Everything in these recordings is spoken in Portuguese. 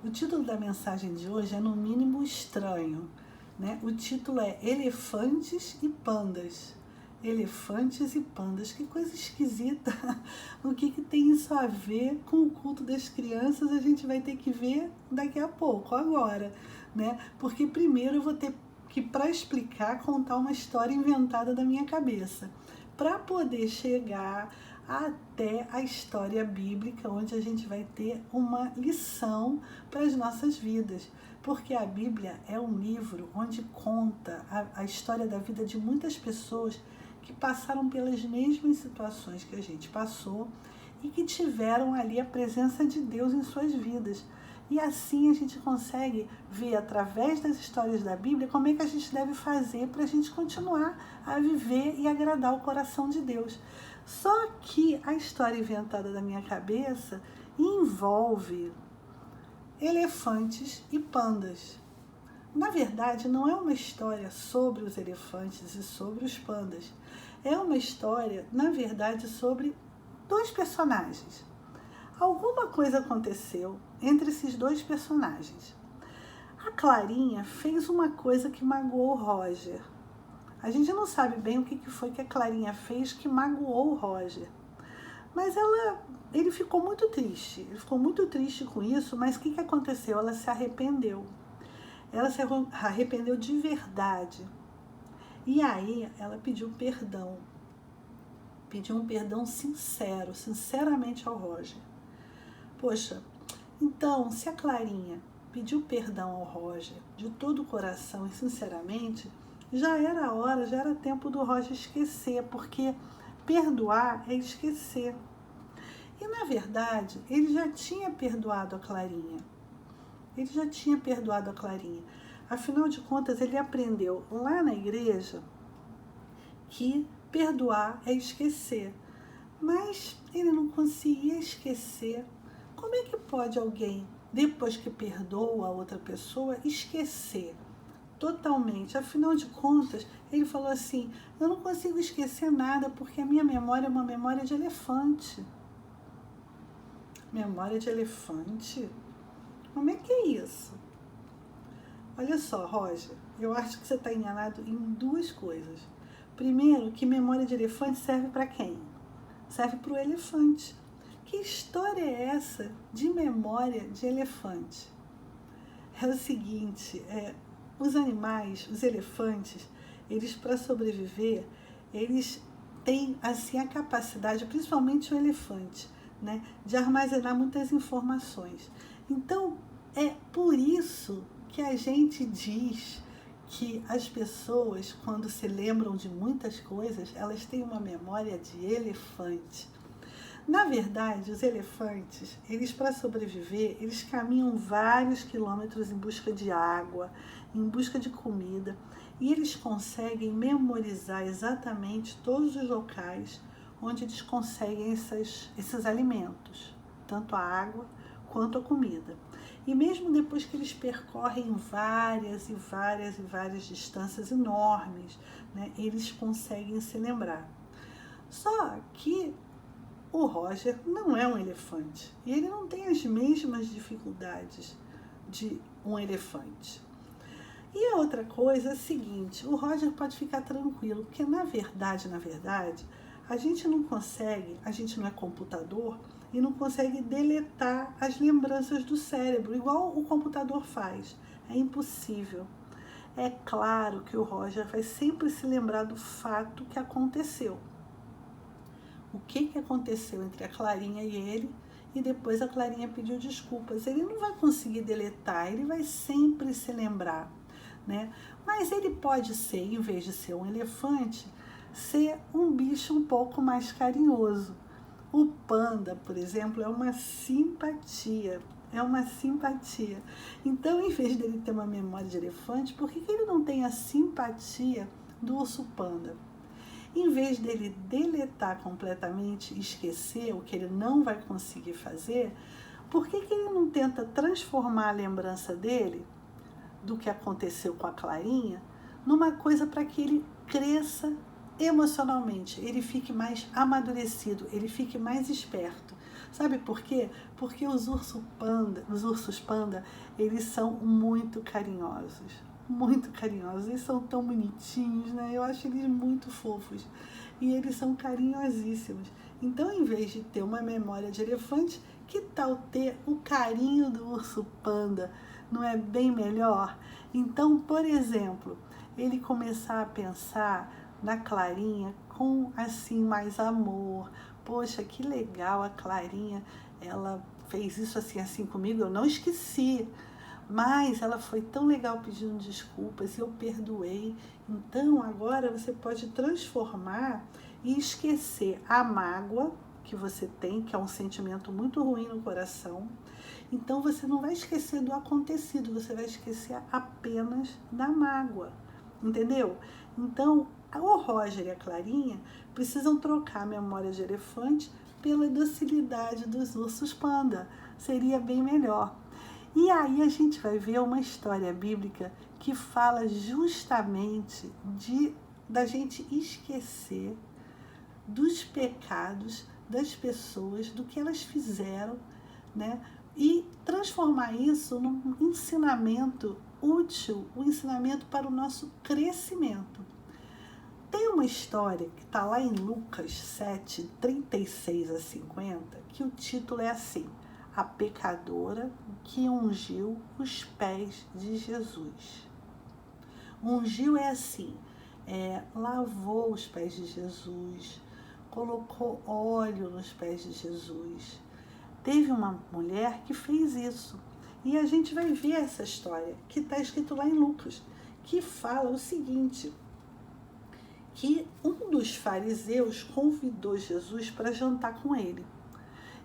O título da mensagem de hoje é no mínimo estranho, né? O título é Elefantes e Pandas. Elefantes e pandas, que coisa esquisita. O que tem isso a ver com o culto das crianças? A gente vai ter que ver daqui a pouco, agora, né? Porque primeiro eu vou ter que, para explicar, contar uma história inventada da minha cabeça, para poder chegar até a história bíblica, onde a gente vai ter uma lição para as nossas vidas. Porque a Bíblia é um livro onde conta a história da vida de muitas pessoas que passaram pelas mesmas situações que a gente passou e que tiveram ali a presença de Deus em suas vidas. E assim a gente consegue ver, através das histórias da Bíblia, como é que a gente deve fazer para a gente continuar a viver e agradar o coração de Deus. Só que a história inventada da minha cabeça envolve elefantes e pandas. Na verdade, não é uma história sobre os elefantes e sobre os pandas. É uma história, na verdade, sobre dois personagens. Alguma coisa aconteceu entre esses dois personagens. A Clarinha fez uma coisa que magoou o Roger. A gente não sabe bem o que foi que a Clarinha fez que magoou o Roger. Mas ele ficou muito triste. Ele ficou muito triste com isso, mas o que aconteceu? Ela se arrependeu. Ela se arrependeu de verdade. E aí ela pediu perdão. Pediu um perdão sincero, sinceramente ao Roger. Poxa, então, se a Clarinha pediu perdão ao Roger de todo o coração e sinceramente, já era hora, já era tempo do Roger esquecer, porque perdoar é esquecer. E, na verdade, ele já tinha perdoado a Clarinha. Ele já tinha perdoado a Clarinha. Afinal de contas, ele aprendeu lá na igreja que perdoar é esquecer. Mas ele não conseguia esquecer. Como é que pode alguém, depois que perdoa a outra pessoa, esquecer totalmente? Afinal de contas, ele falou assim, eu não consigo esquecer nada porque a minha memória é uma memória de elefante. Memória de elefante? Como é que é isso? Olha só, Roger, eu acho que você está enganado em duas coisas. Primeiro, que memória de elefante serve para quem? Serve para o elefante. Que história é essa de memória de elefante? É o seguinte, os animais, os elefantes, eles para sobreviver, eles têm assim a capacidade, principalmente o elefante, né, de armazenar muitas informações. Então, é por isso que a gente diz que as pessoas, quando se lembram de muitas coisas, elas têm uma memória de elefante. Na verdade, os elefantes, eles para sobreviver, eles caminham vários quilômetros em busca de água, em busca de comida, e eles conseguem memorizar exatamente todos os locais onde eles conseguem esses alimentos, tanto a água quanto a comida. E mesmo depois que eles percorrem várias distâncias enormes, né, eles conseguem se lembrar. Só que o Roger não é um elefante e ele não tem as mesmas dificuldades de um elefante. E a outra coisa é a seguinte, o Roger pode ficar tranquilo, porque na verdade, a gente não é computador e não consegue deletar as lembranças do cérebro, igual o computador faz. É impossível. É claro que o Roger vai sempre se lembrar do fato que aconteceu. O que aconteceu entre a Clarinha e ele, e depois a Clarinha pediu desculpas. Ele não vai conseguir deletar, ele vai sempre se lembrar, né? Mas ele pode ser, em vez de ser um elefante, ser um bicho um pouco mais carinhoso. O panda, por exemplo, é uma simpatia. Então, em vez dele ter uma memória de elefante, por que ele não tem a simpatia do urso panda? Em vez dele deletar completamente e esquecer o que ele não vai conseguir fazer, por que ele não tenta transformar a lembrança dele, do que aconteceu com a Clarinha, numa coisa para que ele cresça emocionalmente, ele fique mais amadurecido, ele fique mais esperto? Sabe por quê? Porque os ursos panda, eles são muito carinhosos. Muito carinhosos. Eles são tão bonitinhos, né? Eu acho eles muito fofos. E eles são carinhosíssimos. Então, em vez de ter uma memória de elefante, que tal ter o carinho do urso panda? Não é bem melhor? Então, por exemplo, ele começar a pensar na Clarinha com, assim, mais amor. Poxa, que legal a Clarinha, ela fez isso assim comigo, eu não esqueci. Mas ela foi tão legal pedindo desculpas e eu perdoei. Então, agora você pode transformar e esquecer a mágoa que você tem, que é um sentimento muito ruim no coração. Então, você não vai esquecer do acontecido, você vai esquecer apenas da mágoa, entendeu? Então, o Roger e a Clarinha precisam trocar a memória de elefante pela docilidade dos ursos panda. Seria bem melhor. E aí a gente vai ver uma história bíblica que fala justamente da gente esquecer dos pecados das pessoas, do que elas fizeram, né? E transformar isso num ensinamento útil, um ensinamento para o nosso crescimento. Tem uma história que está lá em Lucas 7, 36 a 50, que o título é assim: a pecadora que ungiu os pés de Jesus. Ungiu é assim, lavou os pés de Jesus, colocou óleo nos pés de Jesus. Teve uma mulher que fez isso. E a gente vai ver essa história, que está escrito lá em Lucas, que fala o seguinte, que um dos fariseus convidou Jesus para jantar com ele.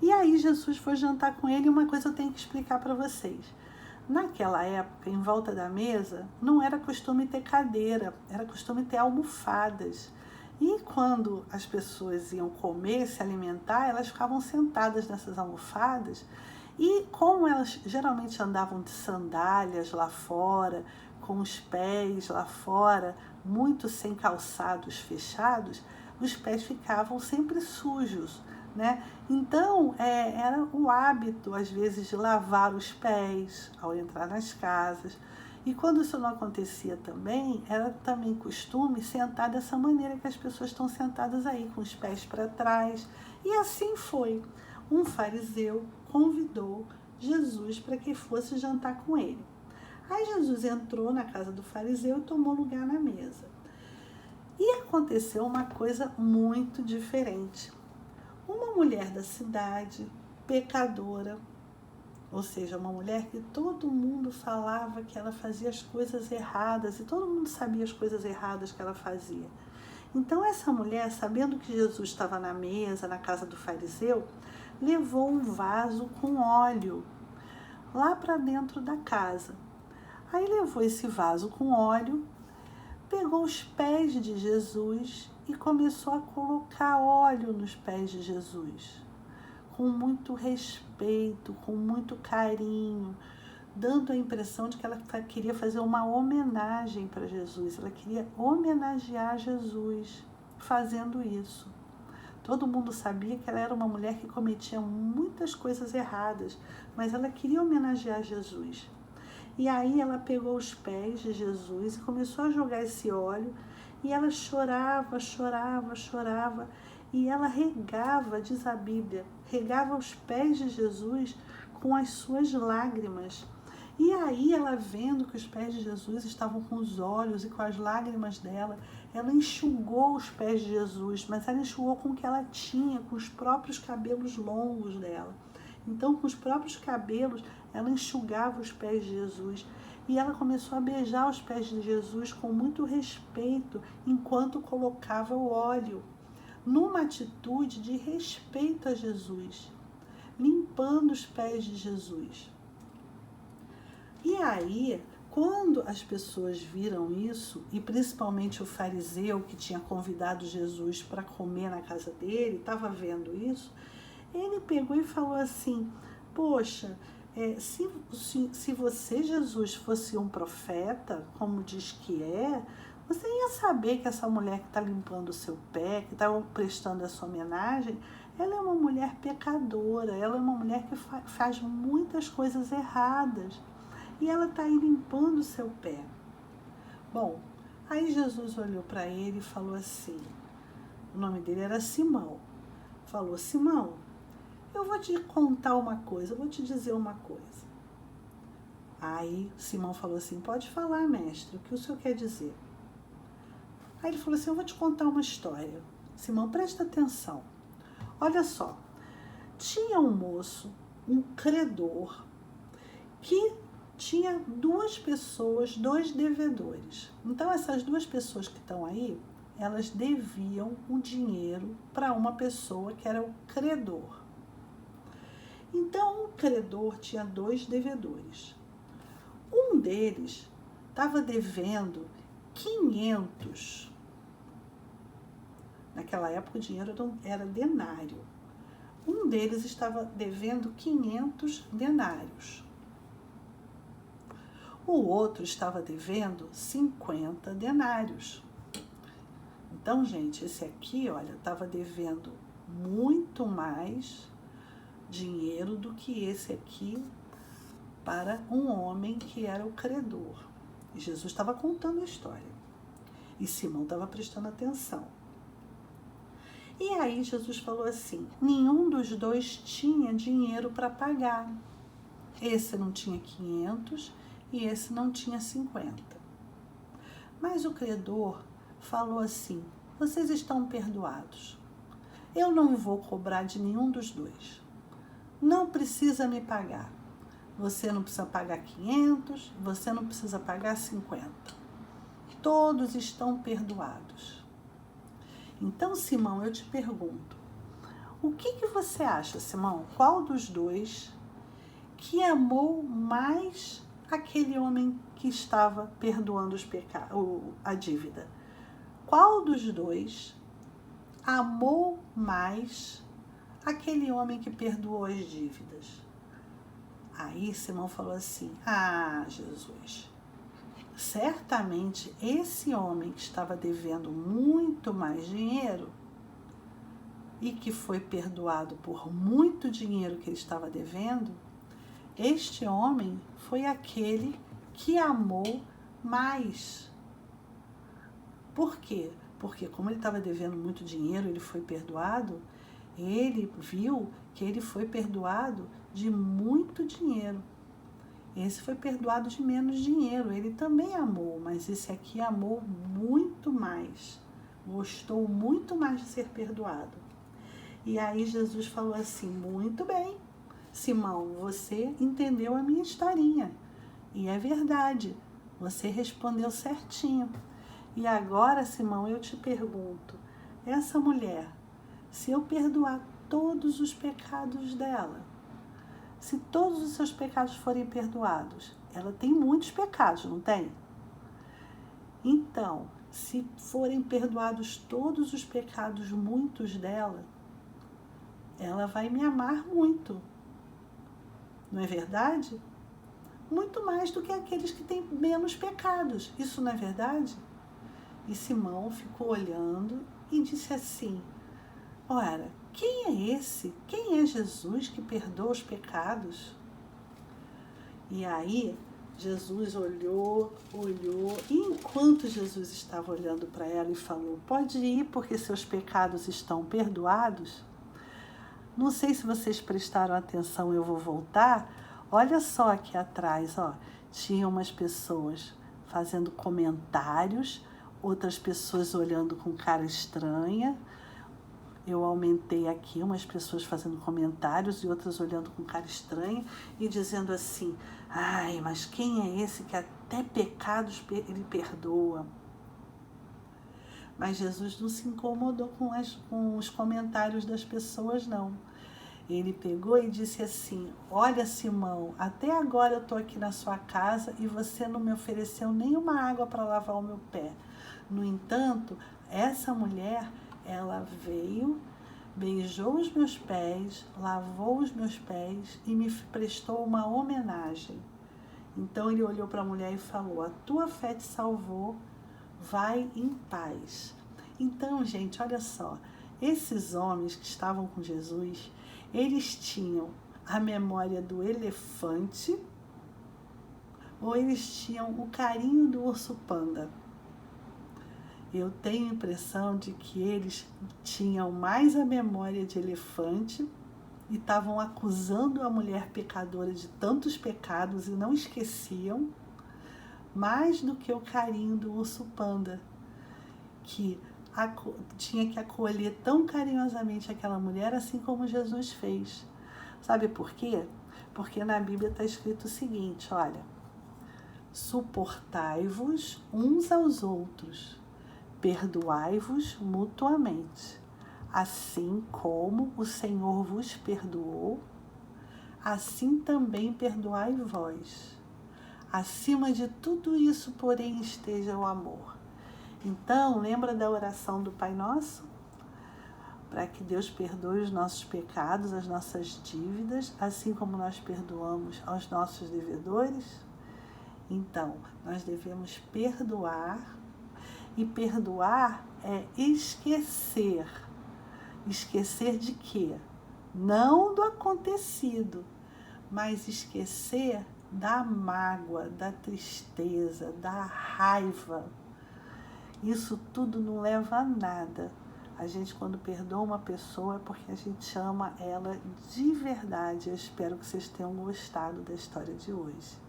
E aí Jesus foi jantar com ele, e uma coisa eu tenho que explicar para vocês. Naquela época, em volta da mesa, não era costume ter cadeira, era costume ter almofadas. E quando as pessoas iam comer, se alimentar, elas ficavam sentadas nessas almofadas. E como elas geralmente andavam de sandálias lá fora, com os pés lá fora, muito sem calçados fechados, os pés ficavam sempre sujos, né? Então, era o hábito, às vezes, de lavar os pés ao entrar nas casas. E quando isso não acontecia também, era também costume sentar dessa maneira que as pessoas estão sentadas aí, com os pés para trás. E assim foi. Um fariseu convidou Jesus para que fosse jantar com ele. Aí Jesus entrou na casa do fariseu e tomou lugar na mesa. E aconteceu uma coisa muito diferente. Uma mulher da cidade, pecadora, ou seja, uma mulher que todo mundo falava que ela fazia as coisas erradas e todo mundo sabia as coisas erradas que ela fazia. Então essa mulher, sabendo que Jesus estava na mesa, na casa do fariseu, levou um vaso com óleo lá para dentro da casa. Aí levou esse vaso com óleo, pegou os pés de Jesus e começou a colocar óleo nos pés de Jesus, com muito respeito, com muito carinho, dando a impressão de que ela queria fazer uma homenagem para Jesus, ela queria homenagear Jesus fazendo isso. Todo mundo sabia que ela era uma mulher que cometia muitas coisas erradas, mas ela queria homenagear Jesus. E aí ela pegou os pés de Jesus e começou a jogar esse óleo, e ela chorava, e ela regava, diz a Bíblia, regava os pés de Jesus com as suas lágrimas. E aí ela, vendo que os pés de Jesus estavam com os olhos e com as lágrimas dela, ela enxugou os pés de Jesus, mas ela enxugou com o que ela tinha, com os próprios cabelos longos dela. Então, com os próprios cabelos, ela enxugava os pés de Jesus. E ela começou a beijar os pés de Jesus com muito respeito, enquanto colocava o óleo, numa atitude de respeito a Jesus, limpando os pés de Jesus. E aí, quando as pessoas viram isso, e principalmente o fariseu que tinha convidado Jesus para comer na casa dele, estava vendo isso, ele pegou e falou assim: poxa, se você, Jesus, fosse um profeta, como diz que você ia saber que essa mulher que está limpando o seu pé, que está prestando essa homenagem, ela é uma mulher pecadora, ela é uma mulher que faz muitas coisas erradas e ela está aí limpando o seu pé. Bom, aí Jesus olhou para ele e falou assim, o nome dele era Simão, falou, Simão, eu vou te contar uma coisa, eu vou te dizer uma coisa. Aí Simão falou assim, pode falar, mestre, o que o senhor quer dizer? Aí ele falou assim, eu vou te contar uma história. Simão, presta atenção. Olha só, tinha um moço, um credor, que tinha duas pessoas, dois devedores. Então essas duas pessoas que estão aí, elas deviam um dinheiro para uma pessoa que era o credor. Então o credor tinha dois devedores. Um deles estava devendo 500. Naquela época o dinheiro era denário. Um deles estava devendo 500 denários. O outro estava devendo 50 denários. Então, gente, esse aqui, olha, estava devendo muito mais dinheiro do que esse aqui para um homem que era o credor. E Jesus estava contando a história. E Simão estava prestando atenção. E aí Jesus falou assim, nenhum dos dois tinha dinheiro para pagar. Esse não tinha 500 e esse não tinha 50. Mas o credor falou assim, vocês estão perdoados. Eu não vou cobrar de nenhum dos dois. Não precisa me pagar. Você não precisa pagar 500, você não precisa pagar 50. Todos estão perdoados. Então, Simão, eu te pergunto, o que você acha, Simão? Qual dos dois que amou mais aquele homem que estava perdoando a dívida? Qual dos dois amou mais aquele homem que perdoou as dívidas? Aí Simão falou assim, Jesus, certamente esse homem que estava devendo muito mais dinheiro e que foi perdoado por muito dinheiro que ele estava devendo, este homem foi aquele que amou mais. Por quê? Porque como ele estava devendo muito dinheiro, ele foi perdoado, ele viu que ele foi perdoado de muito dinheiro. Esse foi perdoado de menos dinheiro, ele também amou, mas esse aqui amou muito mais, gostou muito mais de ser perdoado. E aí Jesus falou assim, muito bem, Simão, você entendeu a minha historinha, e é verdade, você respondeu certinho. E agora, Simão, eu te pergunto, essa mulher, se eu perdoar todos os pecados dela, se todos os seus pecados forem perdoados, ela tem muitos pecados, não tem? Então, se forem perdoados todos os pecados muitos dela, ela vai me amar muito. Não é verdade? Muito mais do que aqueles que têm menos pecados. Isso não é verdade? E Simão ficou olhando e disse assim, ora, quem é esse? Quem é Jesus que perdoa os pecados? E aí, Jesus olhou, e enquanto Jesus estava olhando para ela e falou, pode ir porque seus pecados estão perdoados? Não sei se vocês prestaram atenção, eu vou voltar. Olha só aqui atrás, ó, tinha umas pessoas fazendo comentários, outras pessoas olhando com cara estranha. Eu aumentei aqui, umas pessoas fazendo comentários e outras olhando com cara estranha e dizendo assim, ai, mas quem é esse que até pecados ele perdoa? Mas Jesus não se incomodou com os comentários das pessoas, não. Ele pegou e disse assim, olha, Simão, até agora eu estou aqui na sua casa e você não me ofereceu nenhuma água para lavar o meu pé. No entanto, essa mulher, ela veio, beijou os meus pés, lavou os meus pés e me prestou uma homenagem. Então ele olhou para a mulher e falou, a tua fé te salvou, vai em paz. Então, gente, olha só, Esses homens que estavam com Jesus, eles tinham a memória do elefante ou eles tinham o carinho do urso panda? Eu tenho a impressão de que eles tinham mais a memória de elefante e estavam acusando a mulher pecadora de tantos pecados e não esqueciam, mais do que o carinho do urso panda, que tinha que acolher tão carinhosamente aquela mulher, assim como Jesus fez. Sabe por quê? Porque na Bíblia está escrito o seguinte, olha: suportai-vos uns aos outros, perdoai-vos mutuamente, assim como o Senhor vos perdoou, assim também perdoai vós. Acima de tudo isso, porém, esteja o amor. Então, lembra da oração do Pai Nosso? Para que Deus perdoe os nossos pecados, as nossas dívidas, assim como nós perdoamos aos nossos devedores? Então, nós devemos perdoar, e perdoar é esquecer. Esquecer de quê? Não do acontecido, mas esquecer da mágoa, da tristeza, da raiva. Isso tudo não leva a nada. A gente, quando perdoa uma pessoa, é porque a gente ama ela de verdade. Eu espero que vocês tenham gostado da história de hoje.